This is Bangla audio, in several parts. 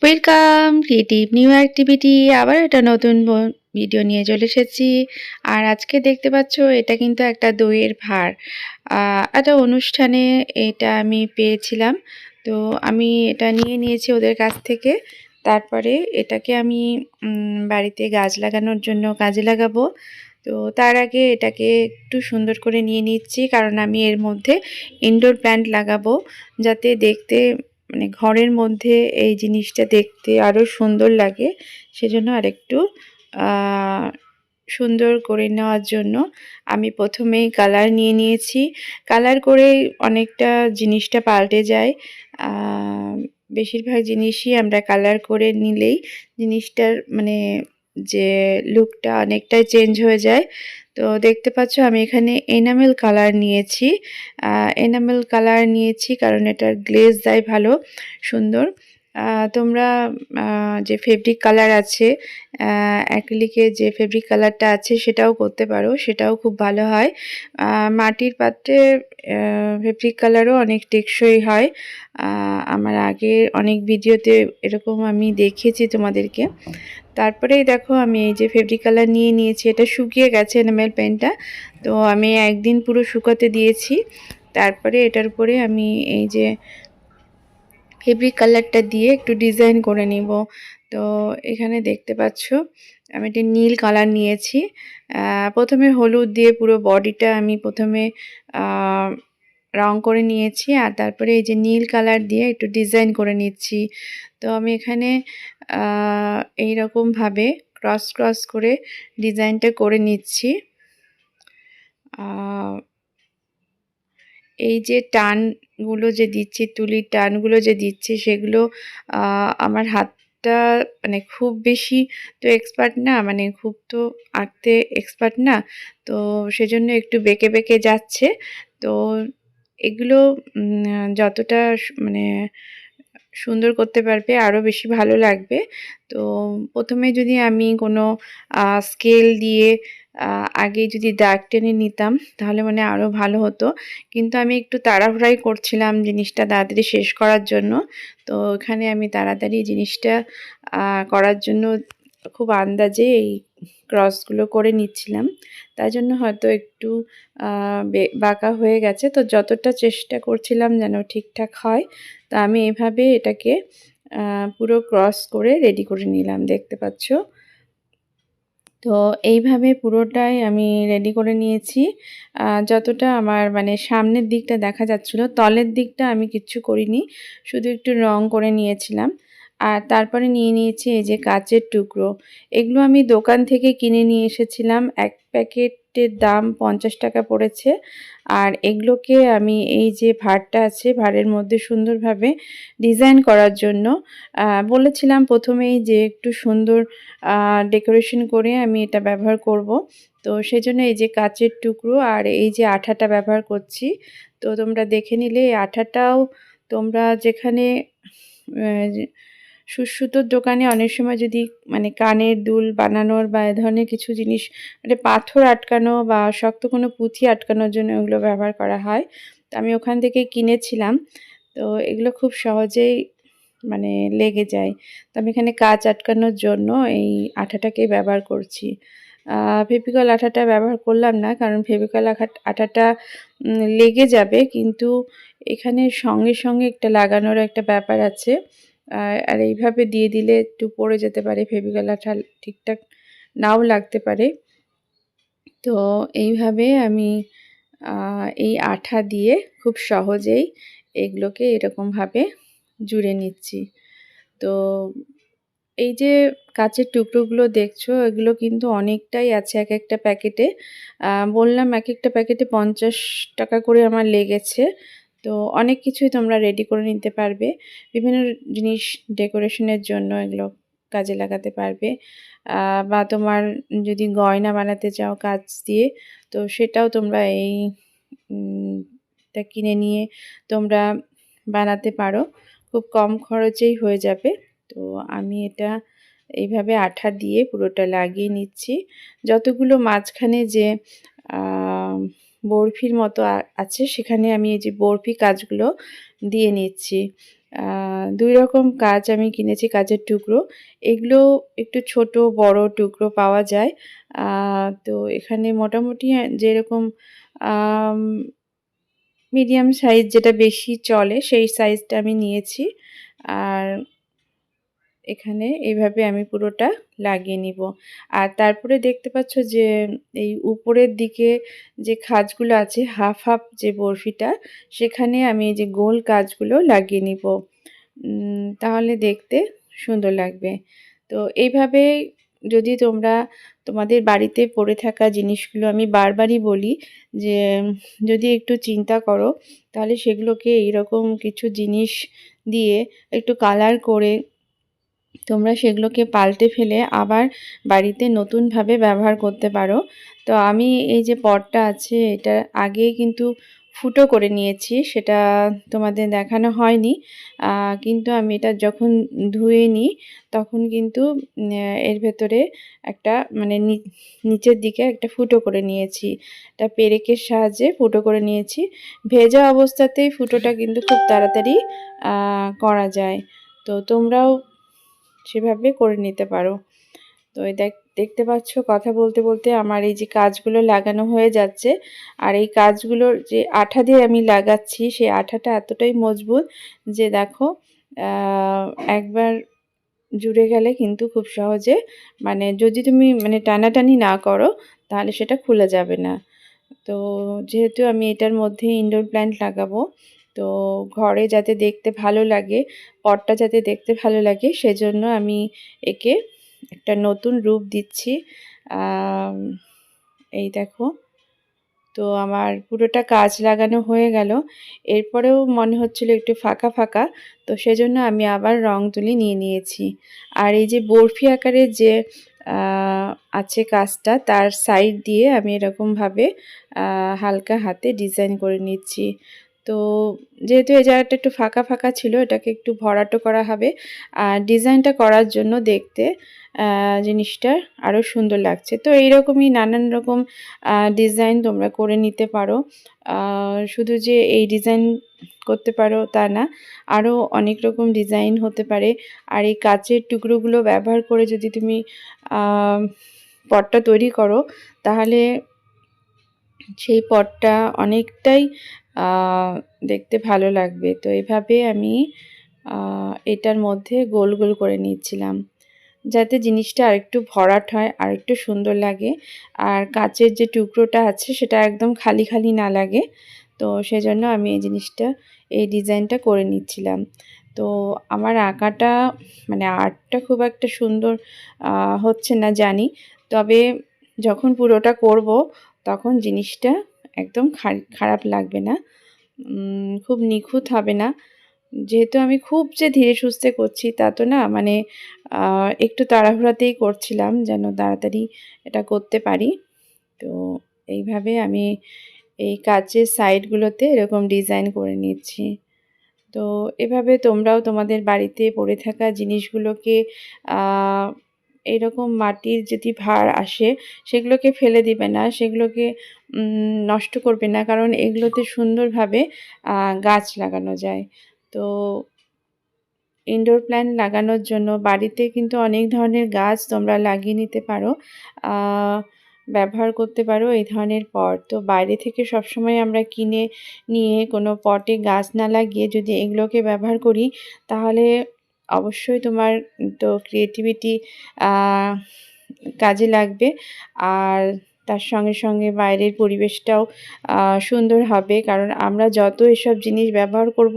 Welcome creative new activity. আবার একটা নতুন ভিডিও নিয়ে চলে এসেছি। আর আজকে দেখতে পাচ্ছ এটা কিন্তু একটা দইয়ের ভাঁড়। একটা অনুষ্ঠানে এটা আমি পেয়েছিলাম, তো আমি এটা নিয়ে নিয়েছি ওদের কাছ থেকে। তারপরে এটাকে আমি বাড়িতে গাছ লাগানোর জন্য কাজে লাগাবো। তো তার আগে এটাকে একটু সুন্দর করে নিয়ে নিচ্ছি, কারণ আমি এর মধ্যে ইনডোর প্ল্যান্ট লাগাবো, যাতে দেখতে মানে ঘরের মধ্যে এই জিনিসটা দেখতে আরও সুন্দর লাগে। সেজন্য আরেকটু সুন্দর করে নেওয়ার জন্য আমি প্রথমেই কালার নিয়ে নিয়েছি। কালার করে অনেকটা জিনিসটা পাল্টে যায়। বেশিরভাগ জিনিসই আমরা কালার করে নিলেই জিনিসটার মানে যে লুকটা অনেকটাই চেঞ্জ হয়ে যায়। তো দেখতে পাচ্ছ আমি এখানে এনামেল কালার নিয়েছি। এনামেল কালার নিয়েছি কারণ এটার গ্লেজ দেয় ভালো সুন্দর। তোমরা যে ফেব্রিক কালার আছে, অ্যাক্রিলিকের যে ফেব্রিক কালারটা আছে সেটাও করতে পারো, সেটাও খুব ভালো হয়। মাটির পাত্রে ফেব্রিক কালারও অনেক টেকসই হয়। আমার আগের অনেক ভিডিওতে এরকম আমি দেখিয়েছি তোমাদেরকে। তারপরেই দেখো আমি এই যে ফেব্রিক কালার নিয়ে নিয়েছি, এটা শুকিয়ে গেছে এনামেল পেনটা, তো আমি একদিন পুরো শুকাতে দিয়েছি। তারপরে এটার উপরে আমি এই যে ফেব্রিক কালারটা দিয়ে একটু ডিজাইন করে নিব। তো এখানে দেখতে পাচ্ছ আমি একটা নীল কালার নিয়েছি। প্রথমে হলুদ দিয়ে পুরো বডিটা আমি প্রথমে রং করে নিয়েছি, আর তারপরে এই যে নীল কালার দিয়ে একটু ডিজাইন করে নিচ্ছি। তো আমি এখানে এইরকমভাবে ক্রস ক্রস করে ডিজাইনটা করে নিচ্ছি। এই যে টানগুলো যে দিচ্ছি, তুলির টানগুলো যে দিচ্ছি, সেগুলো আমার হাতটা মানে খুব বেশি তো এক্সপার্ট না, মানে খুব তো আঁকতে এক্সপার্ট না, তো সেজন্য একটু বেঁকে বেঁকে যাচ্ছে। তো এগুলো যতটা মানে সুন্দর করতে পারবে আরও বেশি ভালো লাগবে। তো প্রথমে যদি আমি কোনো স্কেল দিয়ে আগে যদি দাগ টেনে নিতাম তাহলে মানে আরও ভালো হতো, কিন্তু আমি একটু তাড়াহুড়াই করছিলাম জিনিসটা তাড়াতাড়ি শেষ করার জন্য। তো এখানে আমি তাড়াতাড়ি জিনিসটা করার জন্য খুব আন্দাজে এই ক্রসগুলো করে নিচ্ছিলাম, তাই জন্য হয়তো একটু বাঁকা হয়ে গেছে। তো যতটা চেষ্টা করছিলাম যেন ঠিকঠাক হয়, তো আমি এভাবে এটাকে পুরো ক্রস করে রেডি করে নিলাম, দেখতে পাচ্ছ। তো এইভাবে পুরোটাই আমি রেডি করে নিয়েছি। যতটা আমার মানে সামনের দিকটা দেখা যাচ্ছিল, তলের দিকটা আমি কিচ্ছু করিনি, শুধু একটু রং করে নিয়েছিলাম। আর তারপরে নিয়ে নিয়েছি এই যে কাচের টুকরো। এগুলো আমি দোকান থেকে কিনে নিয়ে এসেছিলাম, এক প্যাকেটের দাম 50 টাকা পড়েছে। আর এগুলোকে আমি এই যে ভাঁড়টা আছে, ভাঁড়ের মধ্যে সুন্দরভাবে ডিজাইন করার জন্য বলেছিলাম প্রথমেই যে একটু সুন্দর ডেকোরেশন করে আমি এটা ব্যবহার করব। তো সেজন্য এই যে কাচের টুকরো আর এই যে আঠাটা ব্যবহার করছি। তো তোমরা দেখে নিলে এই আঠাটাও তোমরা যেখানে সুতোর দোকানে অনেক সময় যদি মানে কানের দুল বানানোর বা এ ধরনের কিছু জিনিস মানে পাথর আটকানো বা শক্ত কোনো পুঁথি আটকানোর জন্য ওগুলো ব্যবহার করা হয়। তো আমি ওখান থেকে কিনেছিলাম। তো এগুলো খুব সহজেই মানে লেগে যায়। তো আমি এখানে কাচ আটকানোর জন্য এই আঠাটাকে ব্যবহার করছি। ফেভিকল আঠাটা ব্যবহার করলাম না, কারণ ফেভিকল আঠাটা লেগে যাবে, কিন্তু এখানে সঙ্গে সঙ্গে একটা লাগানোর একটা ব্যাপার আছে। আর এইভাবে দিয়ে দিলে একটু পড়ে যেতে পারে, ফেভিকল আঠা ঠিকঠাক নাও লাগতে পারে। তো এইভাবে আমি এই আঠা দিয়ে খুব সহজেই এগুলোকে এরকমভাবে জুড়ে নিচ্ছি। তো এই যে কাচের টুকরোগুলো দেখছো, এগুলো কিন্তু অনেকটাই আছে এক একটা প্যাকেটে। বললাম এক একটা প্যাকেটে 50 টাকা করে আমার লেগেছে। তো অনেক কিছুই তোমরা রেডি করে নিতে পারবে, বিভিন্ন জিনিস ডেকোরেশনের জন্য এগুলো কাজে লাগাতে পারবে। বা তোমার যদি গয়না বানাতে চাও কাঁচ দিয়ে, তো সেটাও তোমরা এই টা কিনে নিয়ে তোমরা বানাতে পারো, খুব কম খরচেই হয়ে যাবে। তো আমি এটা এইভাবে আঠা দিয়ে পুরোটা লাগিয়ে নিচ্ছি। যতগুলো মাঝখানে যে বরফির মতো আছে, সেখানে আমি এই যে বরফি কাজগুলো দিয়ে নিচ্ছি। ২ রকম কাঁচ আমি কিনেছি, কাঁচের টুকরো। এগুলো একটু ছোট বড় টুকরো পাওয়া যায়। তো এখানে মোটামুটি যেরকম আম মিডিয়াম সাইজ যেটা বেশি চলে সেই সাইজটা আমি নিয়েছি। আর এখানে এইভাবে আমি পুরোটা লাগিয়ে নিব। আর তারপরে দেখতে পাচ্ছ যে এই উপরের দিকে যে খাঁজগুলো আছে হাফ, হাফ যে বরফিটা, সেখানে আমি এই যে গোল কাঁচগুলো লাগিয়ে নিব। তাহলে দেখতে সুন্দর লাগবে। তো এইভাবে যদি তোমরা তোমাদের বাড়িতে পড়ে থাকা জিনিসগুলো, আমি বারবারই বলি যে যদি একটু চিন্তা করো তাহলে সেগুলোকে এইরকম কিছু জিনিস দিয়ে একটু কালার করে তোমরা সেগুলোকে পাল্টে ফেলে আবার বাড়িতে নতুনভাবে ব্যবহার করতে পারো। তো আমি এই যে পটটা আছে এটা আগেই কিন্তু ফুটো করে নিয়েছি, সেটা তোমাদের দেখানো হয়নি। কিন্তু আমি এটা যখন ধুয়ে নিই তখন কিন্তু এর ভেতরে একটা মানে নিচের দিকে একটা ফুটো করে নিয়েছি। এটা পেরেকের সাহায্যে ফুটো করে নিয়েছি। ভেজা অবস্থাতেই ফুটোটা কিন্তু খুব তাড়াতাড়ি করা যায়। তো তোমরাও সেভাবে করে নিতে পারো। তো এই দেখতে পাচ্ছ কথা বলতে বলতে আমার এই যে কাজগুলো লাগানো হয়ে যাচ্ছে। আর এই কাজগুলোর যে আঠা দিয়ে আমি লাগাচ্ছি সেই আঠাটা এতটাই মজবুত যে দেখো একবার জুড়ে গেলে কিন্তু খুব সহজে, মানে যদি তুমি মানে টানাটানি না করো তাহলে সেটা খুলে যাবে না। তো যেহেতু আমি এটার মধ্যে ইনডোর প্ল্যান্ট লাগাবো, তো ঘরে যাতে দেখতে ভালো লাগে, পটটা যাতে দেখতে ভালো লাগে, সেজন্য আমি একে একটা নতুন রূপ দিচ্ছি। এই দেখো, তো আমার পুরোটা কাজ লাগানো হয়ে গেল। এরপরেও মনে হচ্ছিল একটু ফাঁকা ফাঁকা, তো সেজন্য আমি আবার রং তুলি নিয়ে নিয়েছি। আর এই যে বরফি আকারের যে আছে কাজটা, তার সাইড দিয়ে আমি এরকমভাবে হালকা হাতে ডিজাইন করে নিচ্ছি। তো যেহেতু এই জায়গাটা একটু ফাঁকা ফাঁকা ছিল, এটাকে একটু ভরাটো করা হবে। আর ডিজাইনটা করার জন্য দেখতে জিনিসটা আরও সুন্দর লাগছে। তো এইরকমই নানান রকম ডিজাইন তোমরা করে নিতে পারো। শুধু যে এই ডিজাইন করতে পারো তা না, আরও অনেক রকম ডিজাইন হতে পারে। আর এই কাচের টুকরোগুলো ব্যবহার করে যদি তুমি পটটা তৈরি করো তাহলে সেই পটটা অনেকটাই দেখতে ভালো লাগবে। তো এভাবে আমি এটার মধ্যে গোল গোল করে নিচ্ছিলাম যাতে জিনিসটা আরেকটু ভরাট হয়, আরেকটু সুন্দর লাগে। আর কাচের যে টুকরোটা আছে সেটা একদম খালি খালি না লাগে। তো সেজন্য আমি এই জিনিসটা, এই ডিজাইনটা করে নিচ্ছিলাম। তো আমার আঁকাটা মানে আর্টটা খুব একটা সুন্দর হচ্ছে না জানি, তবে যখন পুরোটা করব তখন জিনিসটা একদম খারাপ লাগবে না, খুব নিখুঁত হবে না। যেহেতু আমি খুব যে ধীরে সুস্থে করছি তা তো না, মানে একটু তাড়াহুড়াতেই করছিলাম যেন তাড়াতাড়ি এটা করতে পারি। তো এইভাবে আমি এই কাচের সাইডগুলোতে এরকম ডিজাইন করে নিচ্ছি। তো এভাবে তোমরাও তোমাদের বাড়িতে পড়ে থাকা জিনিসগুলোকে এরকম মাটির যদি ভাঁড় আসে সেগুলোকে ফেলে দিবে না, সেগুলোকে নষ্ট করবে না, কারণ এগুলোতে সুন্দরভাবে গাছ লাগানো যায়। তো ইনডোর প্ল্যান্ট লাগানোর জন্য বাড়িতে কিন্তু অনেক ধরনের গাছ তোমরা লাগিয়ে নিতে পারো, ব্যবহার করতে পারো এই ধরনের পট। তো বাইরে থেকে সবসময় আমরা কিনে নিয়ে কোনো পটে গাছ না লাগিয়ে যদি এগুলোকে ব্যবহার করি তাহলে অবশ্যই তোমার তো ক্রিয়েটিভিটি কাজে লাগবে। আর তার সঙ্গে সঙ্গে বাইরের পরিবেশটাও সুন্দর হবে, কারণ আমরা যত এসব জিনিস ব্যবহার করব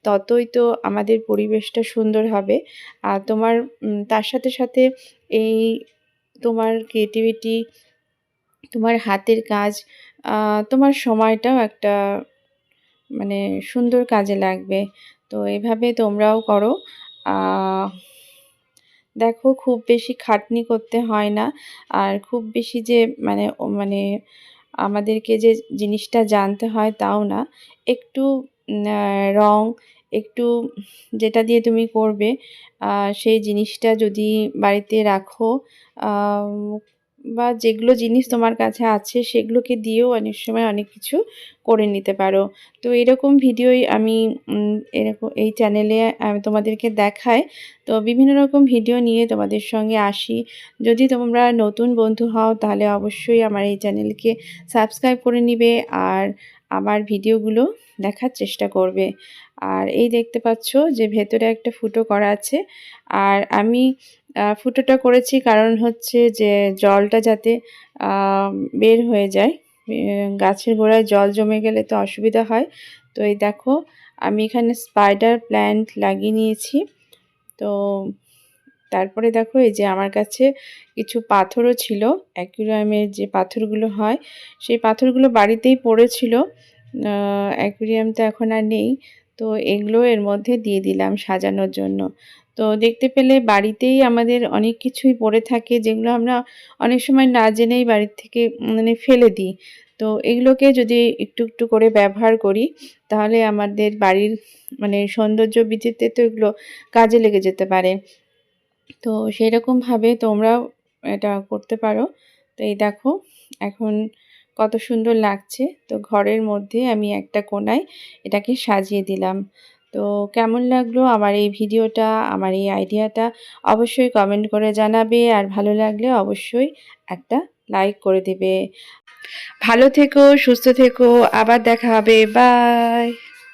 ততই তো আমাদের পরিবেশটা সুন্দর হবে। আর তোমার তার সাথে সাথে এই তোমার ক্রিয়েটিভিটি, তোমার হাতের কাজ, তোমার সময়টাও একটা মানে সুন্দর কাজে লাগবে। তো এভাবে তোমরাও করো। দেখো খুব বেশি খাটনি করতে হয় না, আর খুব বেশি যে মানে আমাদেরকে যে জিনিসটা জানতে হয় তাও না। একটু রং, একটু যেটা দিয়ে তুমি করবে সেই জিনিসটা যদি বাড়িতে রাখো, বা যেগুলো জিনিস তোমার কাছে আছে সেগুলোকে দিয়েও অনেক সময় অনেক কিছু করে নিতে পারো। তো এরকম ভিডিওই আমি এরকম এই চ্যানেলে আমি তোমাদেরকে দেখাই। তো বিভিন্ন রকম ভিডিও নিয়ে তোমাদের সঙ্গে আসি। যদি তোমরা নতুন বন্ধু হও তাহলে অবশ্যই আমার এই চ্যানেলকে সাবস্ক্রাইব করে নিবে আর আমার ভিডিওগুলো দেখার চেষ্টা করবে। আর এই দেখতে পাচ্ছ যে ভেতরে একটা ফুটো করা আছে। আর আমি ফুটোটা করেছি কারণ হচ্ছে যে জলটা যাতে বের হয়ে যায়। গাছের গোড়ায় জল জমে গেলে তো অসুবিধা হয়। তো এই দেখো আমি এখানে স্পাইডার প্ল্যান্ট লাগিয়ে নিয়েছি। তো তারপরে দেখো এই যে আমার কাছে কিছু পাথরও ছিল, অ্যাকুরিয়ামের যে পাথরগুলো হয় সেই পাথরগুলো বাড়িতেই পড়েছিল। অ্যাকুরিয়ামটা এখন আর নেই। তো এগুলো এর মধ্যে দিয়ে দিলাম সাজানোর জন্য। তো দেখতে পেলে বাড়িতেই আমাদের অনেক কিছুই পড়ে থাকে যেগুলো আমরা অনেক সময় না জেনেই বাড়ির থেকে মানে ফেলে দিই। তো এগুলোকে যদি একটু একটু করে ব্যবহার করি তাহলে আমাদের বাড়ির মানে সৌন্দর্য বৃদ্ধিতে তো এগুলো কাজে লেগে যেতে পারে। তো সেরকমভাবে তোমরাও এটা করতে পারো। তো এই দেখো এখন কত সুন্দর লাগছে। তো ঘরের মধ্যে আমি একটা কোণায় এটাকে সাজিয়ে দিলাম। তো কেমন লাগলো আমার এই ভিডিওটা, আমার এই আইডিয়াটা অবশ্যই কমেন্ট করে জানাবে। আর ভালো লাগলে অবশ্যই একটা লাইক করে দেবে। ভালো থেকো, সুস্থ থেকো, আবার দেখা হবে। বাই।